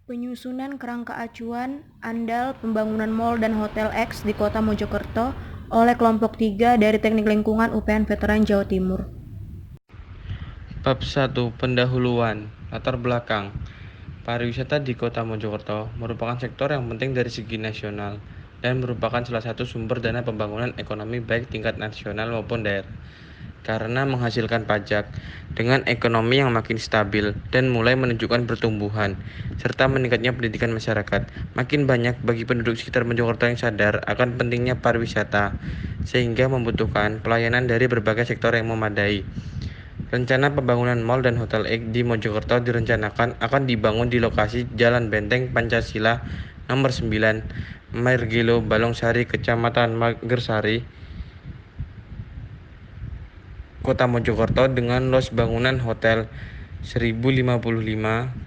Penyusunan kerangka acuan andal pembangunan Mall dan Hotel X di Kota Mojokerto oleh kelompok 3 dari Teknik Lingkungan UPN Veteran Jawa Timur. Bab 1. Pendahuluan. Latar belakang. Pariwisata di Kota Mojokerto merupakan sektor yang penting dari segi nasional dan merupakan salah satu sumber dana pembangunan ekonomi baik tingkat nasional maupun daerah. Karena menghasilkan pajak dengan ekonomi yang makin stabil dan mulai menunjukkan pertumbuhan serta meningkatnya pendidikan masyarakat, makin banyak bagi penduduk sekitar Mojokerto yang sadar akan pentingnya pariwisata sehingga membutuhkan pelayanan dari berbagai sektor yang memadai. Rencana pembangunan Mall dan Hotel X di Mojokerto direncanakan akan dibangun di lokasi Jalan Benteng Pancasila nomor 9, Margilo, Balongsari, Kecamatan Magersari, Kota Mojokerto dengan luas bangunan hotel 1055,04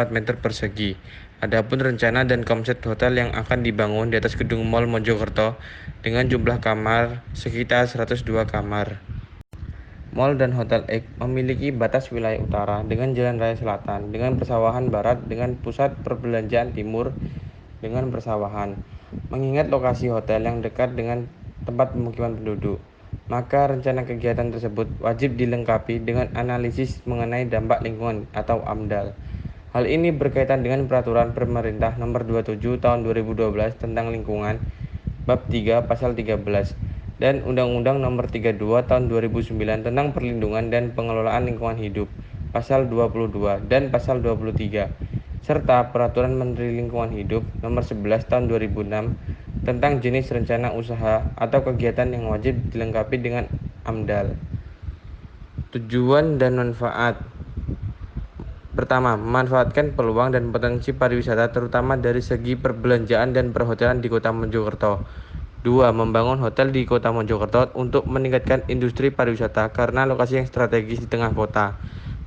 meter persegi. Adapun rencana dan konsep hotel yang akan dibangun di atas gedung Mall Mojokerto dengan jumlah kamar sekitar 102 kamar. Mall dan Hotel X memiliki batas wilayah utara dengan Jalan Raya Selatan, dengan persawahan barat, dengan pusat perbelanjaan timur, dengan persawahan. Mengingat lokasi hotel yang dekat dengan tempat pemukiman penduduk, maka rencana kegiatan tersebut wajib dilengkapi dengan analisis mengenai dampak lingkungan atau AMDAL. Hal ini berkaitan dengan Peraturan Pemerintah Nomor 27 Tahun 2012 tentang Lingkungan, Bab 3 Pasal 13, dan Undang-Undang Nomor 32 Tahun 2009 tentang Perlindungan dan Pengelolaan Lingkungan Hidup, Pasal 22 dan Pasal 23, serta Peraturan Menteri Lingkungan Hidup Nomor 11 Tahun 2006 tentang jenis rencana usaha atau kegiatan yang wajib dilengkapi dengan AMDAL. Tujuan dan manfaat. Pertama, memanfaatkan peluang dan potensi pariwisata terutama dari segi perbelanjaan dan perhotelan di Kota Mojokerto. 2. Membangun hotel di Kota Mojokerto untuk meningkatkan industri pariwisata karena lokasi yang strategis di tengah kota.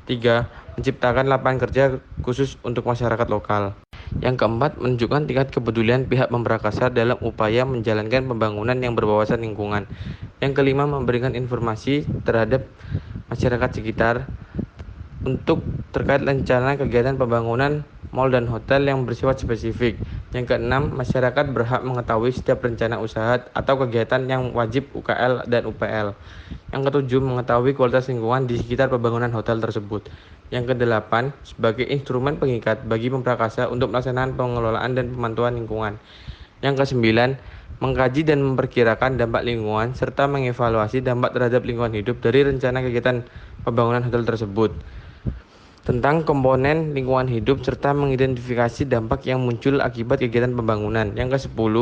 3. Menciptakan lapangan kerja khusus untuk masyarakat lokal. Yang keempat, menunjukkan tingkat kepedulian pihak pemprakarsa dalam upaya menjalankan pembangunan yang berwawasan lingkungan. Yang kelima, memberikan informasi terhadap masyarakat sekitar untuk terkait rencana kegiatan pembangunan mal dan hotel yang bersifat spesifik. Yang keenam, masyarakat berhak mengetahui setiap rencana usaha atau kegiatan yang wajib UKL dan UPL. Yang ketujuh, mengetahui kualitas lingkungan di sekitar pembangunan hotel tersebut. Yang kedelapan, sebagai instrumen pengikat bagi pemprakarsa untuk melaksanakan pengelolaan dan pemantauan lingkungan. Yang kesembilan, mengkaji dan memperkirakan dampak lingkungan serta mengevaluasi dampak terhadap lingkungan hidup dari rencana kegiatan pembangunan hotel tersebut. Tentang komponen lingkungan hidup serta mengidentifikasi dampak yang muncul akibat kegiatan pembangunan. Yang ke-10,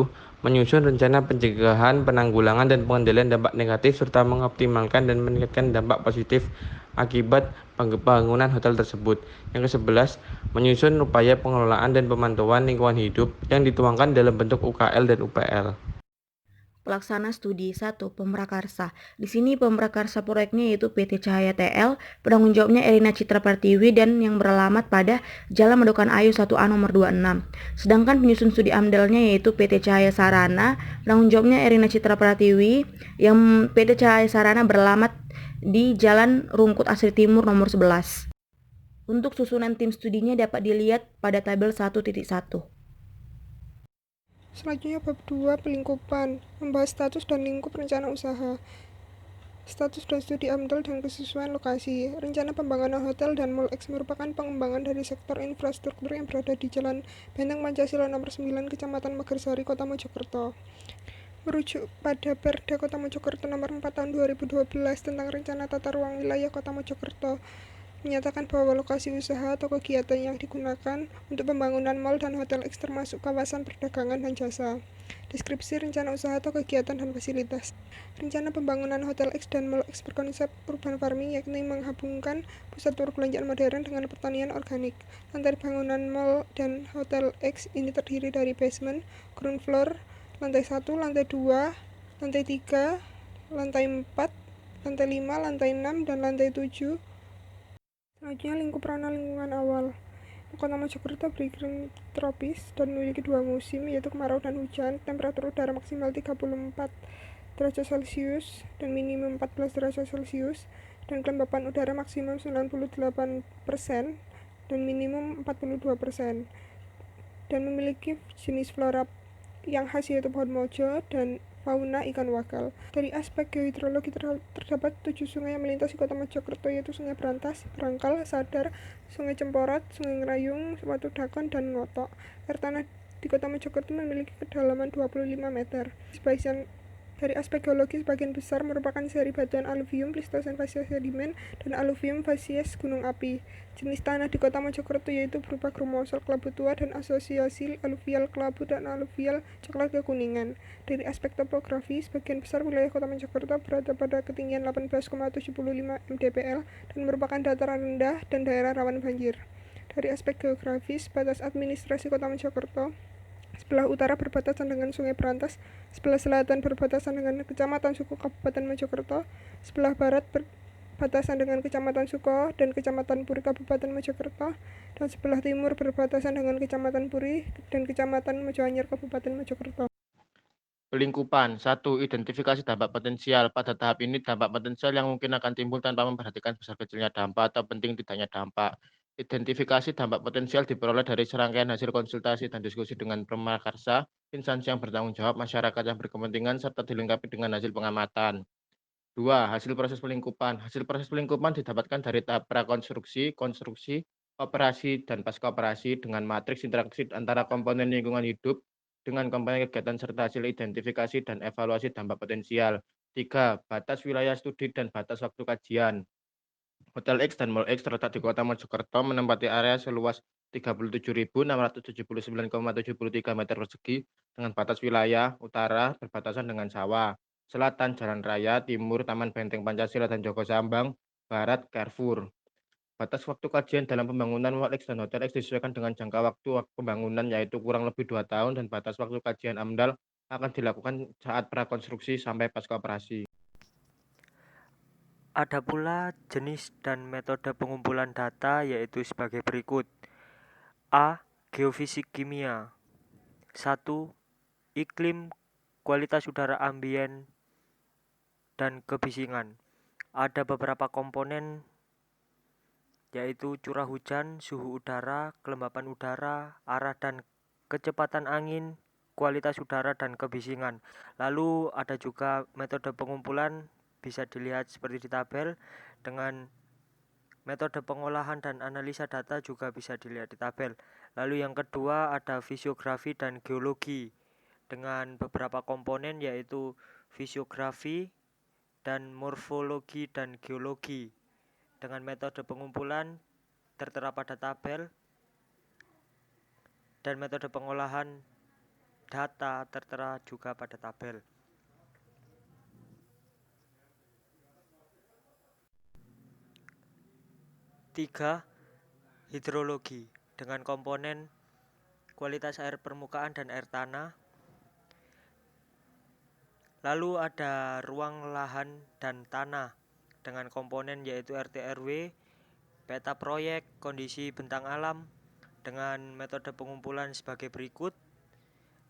menyusun rencana pencegahan, penanggulangan, dan pengendalian dampak negatif serta mengoptimalkan dan meningkatkan dampak positif akibat pembangunan hotel tersebut. Yang ke-11, menyusun upaya pengelolaan dan pemantauan lingkungan hidup yang dituangkan dalam bentuk UKL dan UPL. Pelaksana studi 1. Pemrakarsa. Di sini pemrakarsa proyeknya yaitu PT Cahaya TL, penanggung jawabnya Erina Citra Pertiwi dan yang beralamat pada Jalan Medokan Ayu 1A nomor 26. Sedangkan penyusun studi AMDAL-nya yaitu PT Cahaya Sarana, penanggung jawabnya Erina Citra Pertiwi, yang PT Cahaya Sarana beralamat di Jalan Rungkut Asri Timur nomor 11. Untuk susunan tim studinya dapat dilihat pada tabel 1.1. Selanjutnya bab 2 pelingkupan, membahas status dan lingkup rencana usaha. Status dan studi AMDAL dan kesesuaian lokasi. Rencana pembangunan hotel dan Mall X merupakan pengembangan dari sektor infrastruktur yang berada di Jalan Benteng Pancasila nomor 9, Kecamatan Magersari, Kota Mojokerto. Merujuk pada Perda Kota Mojokerto nomor 4 tahun 2012 tentang rencana tata ruang wilayah Kota Mojokerto, menyatakan bahwa lokasi usaha atau kegiatan yang digunakan untuk pembangunan mal dan hotel X termasuk kawasan perdagangan dan jasa. Deskripsi rencana usaha atau kegiatan dan fasilitas. Rencana pembangunan hotel X dan Mall X berkonsep urban farming, yakni menghubungkan pusat perbelanjaan modern dengan pertanian organik. Lantai bangunan Mall dan Hotel X ini terdiri dari basement, ground floor, lantai 1, lantai 2, lantai 3, lantai 4, lantai 5, lantai 6, dan lantai 7. Selanjutnya lingkup ranah lingkungan awal. Kota Mojokerto beriklim tropis dan memiliki 2 musim, yaitu kemarau dan hujan. Temperatur udara maksimal 34 derajat Celcius dan minimum 14 derajat Celcius, dan kelembapan udara maksimum 98% dan minimum 42%. dan memiliki jenis flora yang khas yaitu pohon mojo dan fauna ikan wakal. Dari aspek geohidrologi terdapat 7 sungai yang melintasi Kota Mojokerto yaitu Sungai Brantas, Brangkal, Sadar, Sungai Cemporot, Sungai Ngerayung, Watu Dakon, dan Ngotok. Air tanah di Kota Mojokerto memiliki kedalaman 25 meter. Sebagian dari aspek geologi, sebagian besar merupakan seri batuan aluvium, Pleistosen fasies sedimen, dan aluvium fasies gunung api. Jenis tanah di Kota Mojokerto yaitu berupa grumosol kelabu tua dan asosiasi aluvial kelabu dan aluvial coklat kekuningan. Dari aspek topografi, sebagian besar wilayah Kota Mojokerto berada pada ketinggian 18,75 mdpl dan merupakan dataran rendah dan daerah rawan banjir. Dari aspek geografis, batas administrasi Kota Mojokerto: sebelah utara berbatasan dengan Sungai Brantas, sebelah selatan berbatasan dengan Kecamatan Suko Kabupaten Mojokerto, sebelah barat berbatasan dengan Kecamatan Suko dan Kecamatan Puri Kabupaten Mojokerto, dan sebelah timur berbatasan dengan Kecamatan Puri dan Kecamatan Mojoanyar Kabupaten Mojokerto. Pelingkupan. 1. Identifikasi dampak potensial. Pada tahap ini, dampak potensial yang mungkin akan timbul tanpa memperhatikan besar kecilnya dampak atau penting tidaknya dampak. Identifikasi dampak potensial diperoleh dari serangkaian hasil konsultasi dan diskusi dengan pramakarsa, instansi yang bertanggung jawab, masyarakat yang berkepentingan, serta dilengkapi dengan hasil pengamatan. 2. Hasil proses pelingkupan. Hasil proses pelingkupan didapatkan dari tahap prakonstruksi, konstruksi, operasi, dan pasca operasi dengan matriks interaksi antara komponen lingkungan hidup dengan komponen kegiatan serta hasil identifikasi dan evaluasi dampak potensial. 3. Batas wilayah studi dan batas waktu kajian. Hotel X dan Mall X terletak di Kota Mojokerto menempati area seluas 37.679,73 meter persegi dengan batas wilayah utara berbatasan dengan sawah, selatan Jalan Raya, timur Taman Benteng Pancasila dan Joko Sambang, barat Carrefour. Batas waktu kajian dalam pembangunan Mall X dan Hotel X disesuaikan dengan jangka waktu pembangunan yaitu kurang lebih 2 tahun dan batas waktu kajian AMDAL akan dilakukan saat prakonstruksi sampai pasca operasi. Ada pula jenis dan metode pengumpulan data yaitu sebagai berikut. A. Geofisik kimia. 1. Iklim, kualitas udara ambien, dan kebisingan. Ada beberapa komponen yaitu curah hujan, suhu udara, kelembapan udara, arah dan kecepatan angin, kualitas udara, dan kebisingan. Lalu ada juga metode pengumpulan, bisa dilihat seperti di tabel, dengan metode pengolahan dan analisa data juga bisa dilihat di tabel. Lalu yang kedua ada fisiografi dan geologi dengan beberapa komponen yaitu fisiografi dan morfologi dan geologi. Dengan metode pengumpulan tertera pada tabel dan metode pengolahan data tertera juga pada tabel. Tiga, hidrologi dengan komponen kualitas air permukaan dan air tanah. Lalu ada ruang lahan dan tanah dengan komponen yaitu RT/RW, peta proyek, kondisi bentang alam dengan metode pengumpulan sebagai berikut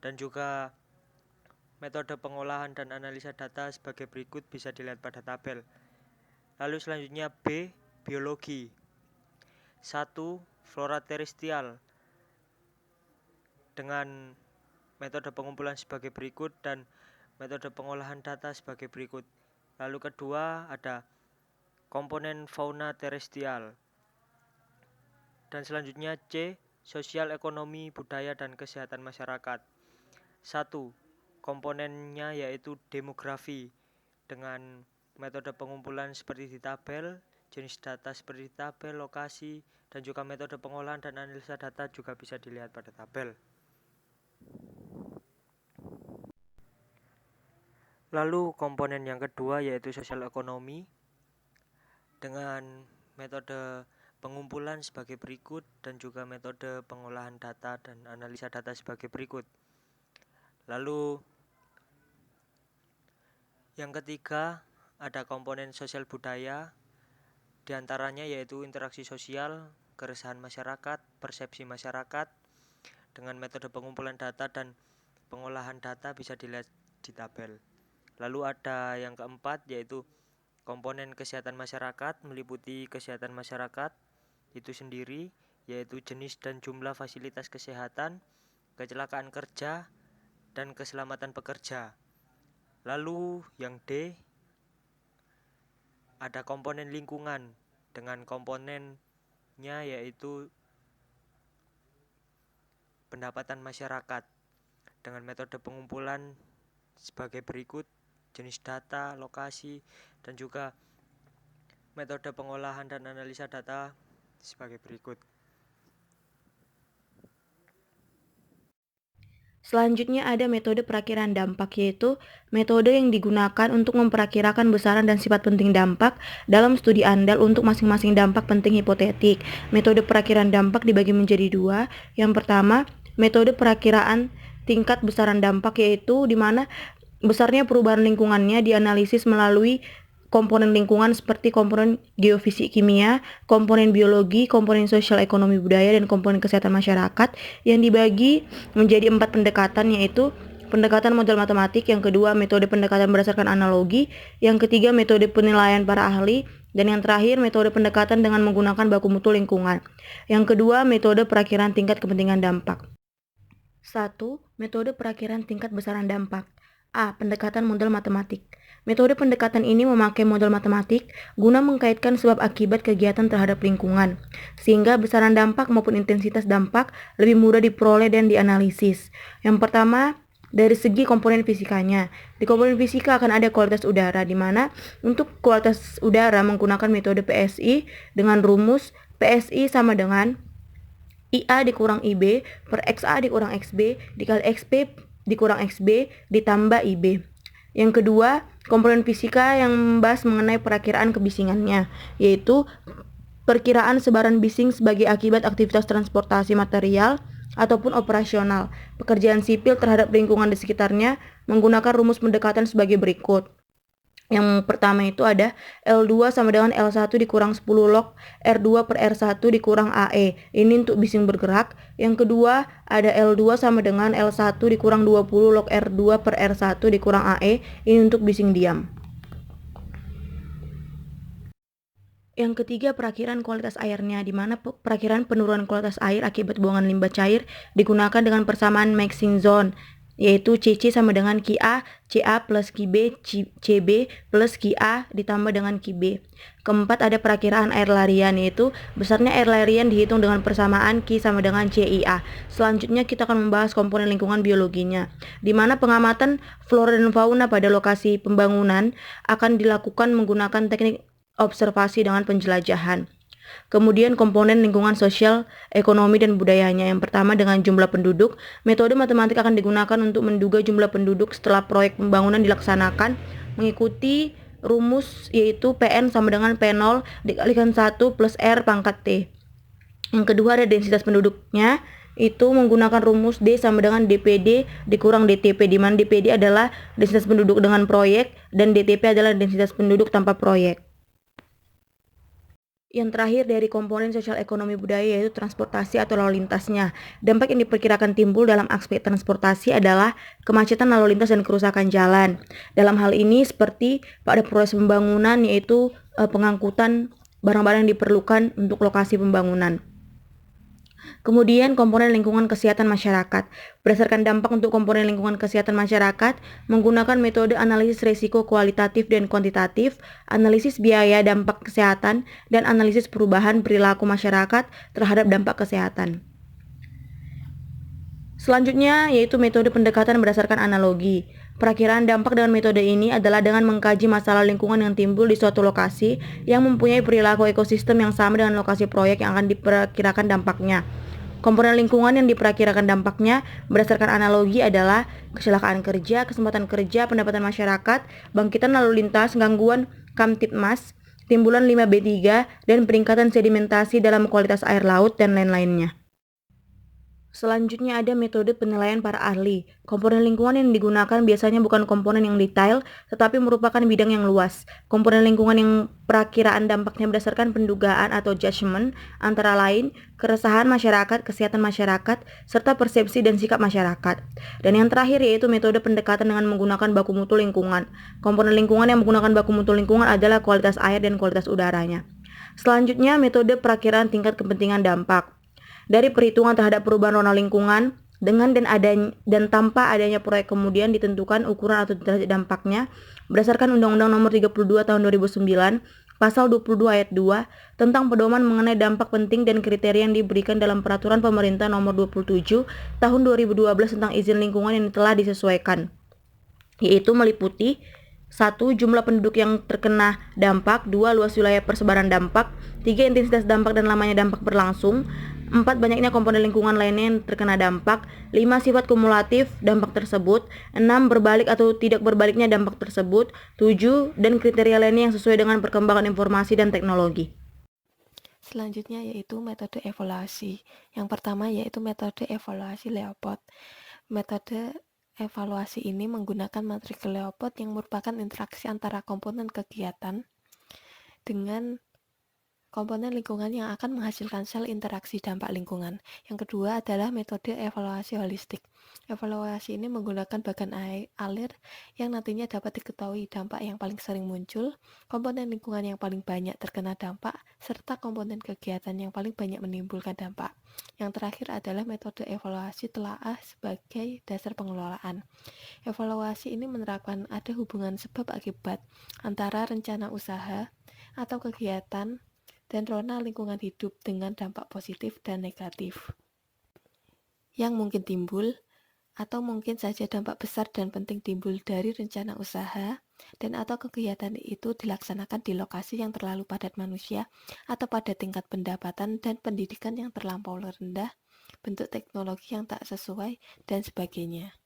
dan juga metode pengolahan dan analisa data sebagai berikut bisa dilihat pada tabel. Lalu selanjutnya B, biologi. 1. Flora terestrial dengan metode pengumpulan sebagai berikut dan metode pengolahan data sebagai berikut. Lalu kedua ada komponen fauna terestrial. Dan selanjutnya C, sosial ekonomi, budaya, dan kesehatan masyarakat. 1. Komponennya yaitu demografi dengan metode pengumpulan seperti di tabel, jenis data seperti di tabel, lokasi, dan juga metode pengolahan dan analisa data juga bisa dilihat pada tabel. Lalu komponen yang kedua yaitu sosial ekonomi dengan metode pengumpulan sebagai berikut dan juga metode pengolahan data dan analisa data sebagai berikut. Lalu yang ketiga ada komponen sosial budaya, diantaranya yaitu interaksi sosial, keresahan masyarakat, persepsi masyarakat dengan metode pengumpulan data dan pengolahan data bisa dilihat di tabel. Lalu ada yang keempat yaitu komponen kesehatan masyarakat, meliputi kesehatan masyarakat itu sendiri yaitu jenis dan jumlah fasilitas kesehatan, kecelakaan kerja, dan keselamatan pekerja. Lalu yang D, ada komponen lingkungan dengan komponennya yaitu pendapatan masyarakat dengan metode pengumpulan sebagai berikut: jenis data, lokasi, dan juga metode pengolahan dan analisa data sebagai berikut. Selanjutnya ada metode perakiraan dampak, yaitu metode yang digunakan untuk memperakirakan besaran dan sifat penting dampak dalam studi andal untuk masing-masing dampak penting hipotetik. Metode perakiraan dampak dibagi menjadi dua. Yang pertama, metode perakiraan tingkat besaran dampak, yaitu di mana besarnya perubahan lingkungannya dianalisis melalui komponen lingkungan seperti komponen geofisik kimia, komponen biologi, komponen sosial ekonomi budaya, dan komponen kesehatan masyarakat yang dibagi menjadi 4 pendekatan, yaitu pendekatan model matematik, yang kedua metode pendekatan berdasarkan analogi, yang ketiga metode penilaian para ahli, dan yang terakhir metode pendekatan dengan menggunakan baku mutu lingkungan. Yang kedua metode perakiraan tingkat kepentingan dampak. 1. Metode perakiraan tingkat besaran dampak. A. Pendekatan model matematik. Metode pendekatan ini memakai model matematik guna mengkaitkan sebab akibat kegiatan terhadap lingkungan, sehingga besaran dampak maupun intensitas dampak lebih mudah diperoleh dan dianalisis. Yang pertama, dari segi komponen fisikanya. Di komponen fisika akan ada kualitas udara, di mana untuk kualitas udara menggunakan metode PSI dengan rumus PSI sama dengan IA dikurang IB per XA dikurang XB dikali XP dikurang XB ditambah IB. Yang kedua, komponen fisika yang membahas mengenai perakiraan kebisingannya, yaitu perkiraan sebaran bising sebagai akibat aktivitas transportasi material ataupun operasional pekerjaan sipil terhadap lingkungan di sekitarnya menggunakan rumus pendekatan sebagai berikut. Yang pertama itu ada L2 sama dengan L1 dikurang 10 log R2 per R1 dikurang AE. Ini untuk bising bergerak. Yang kedua ada L2 sama dengan L1 dikurang 20 log R2 per R1 dikurang AE. Ini untuk bising diam. Yang ketiga, perakiraan kualitas airnya, di mana perakiraan penurunan kualitas air akibat buangan limbah cair digunakan dengan persamaan mixing zone, yaitu CC sama dengan QA, CA plus QB, CB plus QA ditambah dengan QB. Keempat, ada perakiraan air larian, yaitu besarnya air larian dihitung dengan persamaan Q sama dengan CIA. Selanjutnya kita akan membahas komponen lingkungan biologinya, di mana pengamatan flora dan fauna pada lokasi pembangunan akan dilakukan menggunakan teknik observasi dengan penjelajahan. Kemudian komponen lingkungan sosial, ekonomi, dan budayanya. Yang pertama dengan jumlah penduduk. Metode matematik akan digunakan untuk menduga jumlah penduduk setelah proyek pembangunan dilaksanakan mengikuti rumus, yaitu PN sama dengan P0 dikalikan 1 plus R pangkat T. Yang kedua ada densitas penduduknya, itu menggunakan rumus D sama dengan DPD dikurang DTP, di mana DPD adalah densitas penduduk dengan proyek dan DTP adalah densitas penduduk tanpa proyek. Yang terakhir dari komponen sosial ekonomi budaya, yaitu transportasi atau lalu lintasnya. Dampak yang diperkirakan timbul dalam aspek transportasi adalah kemacetan lalu lintas dan kerusakan jalan. Dalam hal ini seperti pada proses pembangunan, yaitu pengangkutan barang-barang yang diperlukan untuk lokasi pembangunan. Kemudian komponen lingkungan kesehatan masyarakat. Berdasarkan dampak untuk komponen lingkungan kesehatan masyarakat, menggunakan metode analisis risiko kualitatif dan kuantitatif, analisis biaya dampak kesehatan, dan analisis perubahan perilaku masyarakat terhadap dampak kesehatan. Selanjutnya yaitu metode pendekatan berdasarkan analogi. Perakiraan dampak dengan metode ini adalah dengan mengkaji masalah lingkungan yang timbul di suatu lokasi yang mempunyai perilaku ekosistem yang sama dengan lokasi proyek yang akan diperkirakan dampaknya. Komponen lingkungan yang diperkirakan dampaknya berdasarkan analogi adalah kecelakaan kerja, kesempatan kerja, pendapatan masyarakat, bangkitan lalu lintas, gangguan Kamtipmas, timbulan 5B3, dan peningkatan sedimentasi dalam kualitas air laut, dan lain-lainnya. Selanjutnya ada metode penilaian para ahli. Komponen lingkungan yang digunakan biasanya bukan komponen yang detail, tetapi merupakan bidang yang luas. Komponen lingkungan yang perakiraan dampaknya berdasarkan pendugaan atau judgment, antara lain keresahan masyarakat, kesehatan masyarakat, serta persepsi dan sikap masyarakat. Dan yang terakhir yaitu metode pendekatan dengan menggunakan baku mutu lingkungan. Komponen lingkungan yang menggunakan baku mutu lingkungan adalah kualitas air dan kualitas udaranya. Selanjutnya metode perakiraan tingkat kepentingan dampak. Dari perhitungan terhadap perubahan rona lingkungan, Dengan dan tanpa adanya proyek kemudian ditentukan ukuran atau derajat dampaknya berdasarkan Undang-Undang Nomor 32 Tahun 2009, Pasal 22 Ayat 2 tentang pedoman mengenai dampak penting dan kriteria yang diberikan dalam Peraturan Pemerintah Nomor 27 Tahun 2012 tentang izin lingkungan yang telah disesuaikan, yaitu meliputi 1. Jumlah penduduk yang terkena dampak, 2. Luas wilayah persebaran dampak, 3. Intensitas dampak dan lamanya dampak berlangsung, 4. Banyaknya komponen lingkungan lainnya yang terkena dampak, 5. Sifat kumulatif dampak tersebut, 6. Berbalik atau tidak berbaliknya dampak tersebut, 7. Dan kriteria lainnya yang sesuai dengan perkembangan informasi dan teknologi. Selanjutnya yaitu metode evaluasi. Yang pertama yaitu metode evaluasi Leopold. Metode evaluasi ini menggunakan matriks Leopold yang merupakan interaksi antara komponen kegiatan dengan komponen lingkungan yang akan menghasilkan sel interaksi dampak lingkungan. Yang kedua adalah metode evaluasi holistik. Evaluasi ini menggunakan bagan alir yang nantinya dapat diketahui dampak yang paling sering muncul, komponen lingkungan yang paling banyak terkena dampak, serta komponen kegiatan yang paling banyak menimbulkan dampak. Yang terakhir adalah metode evaluasi telaah sebagai dasar pengelolaan. Evaluasi ini menerapkan ada hubungan sebab akibat antara rencana usaha atau kegiatan dan rona lingkungan hidup dengan dampak positif dan negatif yang mungkin timbul atau mungkin saja dampak besar dan penting timbul dari rencana usaha dan atau kegiatan itu dilaksanakan di lokasi yang terlalu padat manusia atau pada tingkat pendapatan dan pendidikan yang terlampau rendah, bentuk teknologi yang tak sesuai, dan sebagainya.